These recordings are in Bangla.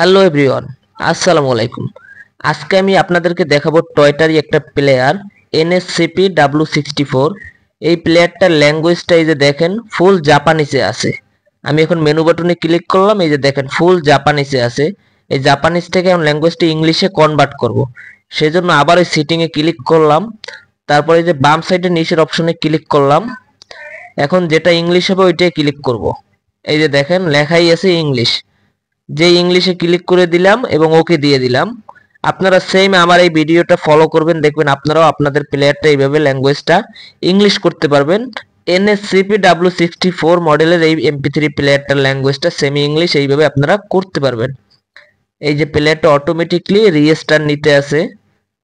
হ্যালো এভরিওয়ান, আসসালামু আলাইকুম। আজকে আমি আপনাদেরকে দেখাবো টয়টারই একটা প্লেয়ার NSCP-W64। এই প্লেয়ারটার ল্যাঙ্গুয়েজটা এই যে দেখেন ফুল জাপানিসে আছে। আমি এখন মেনু বাটনে ক্লিক করলাম, এই যে দেখেন ফুল জাপানিসে আছে। এই জাপানিস থেকে আমি ল্যাঙ্গুয়েজটা ইংলিশে কনভার্ট করব। সেজন্য আবার এই সেটিংয়ে ক্লিক করলাম, তারপরে এই যে বাম সাইডে নিচের অপশনে ক্লিক করলাম। এখন যেটা ইংলিশ হবে ওইটাই ক্লিক করব। এই যে দেখেন লেখাই আছে ইংলিশ, যে ইংলিশে ক্লিক করে দিলাম এবং ওকে দিয়ে দিলাম। আপনারা সেম আমার এই ভিডিওটা ফলো করবেন, দেখবেন আপনারাও আপনাদের প্লেয়ারটা এইভাবে ল্যাঙ্গুয়েজটা ইংলিশ করতে পারবেন। NSCP-W64 মডেলের এই MP3 প্লেয়ারটার ল্যাঙ্গুয়েজটা সেমি ইংলিশ এইভাবে আপনারা করতে পারবেন। এই যে প্লেয়ারটা অটোমেটিকলি রিস্টার্ট নিতে আছে।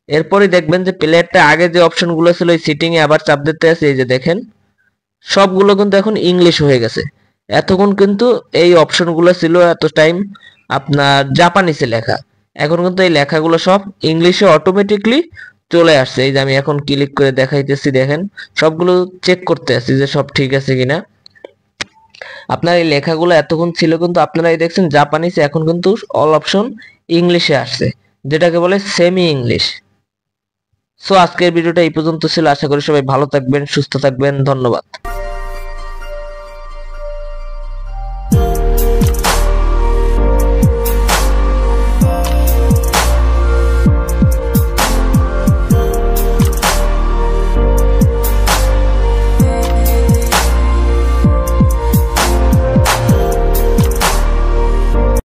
এরপরে দেখবেন যে প্লেয়ারটা আগে যে অপশনগুলো ছিল এই সিটিংয়ে আবার চাপ দিতে আছে। এই যে দেখেন সবগুলো কিন্তু এখন ইংলিশ হয়ে গেছে। এতক্ষণ কিন্তু এই অপশনগুলো ছিল এত টাইম আপনার জাপানিসে লেখা, এখন কিন্তু এই লেখাগুলো সব ইংলিশে অটোমেটিকলি চলে আসছে। এই যে আমি এখন ক্লিক করে দেখাইতেছি, দেখেন সবগুলো চেক করতে আসছি যে সব ঠিক আছে কিনা। আপনার এই লেখাগুলো এতক্ষণ ছিল কিন্তু আপনারা এই দেখছেন জাপানিস, এখন কিন্তু অল অপশন ইংলিশে আসছে, যেটাকে বলে সেমি ইংলিশ। সো আজকের ভিডিওটা এই পর্যন্ত ছিল। আশা করি সবাই ভালো থাকবেন, সুস্থ থাকবেন। ধন্যবাদ।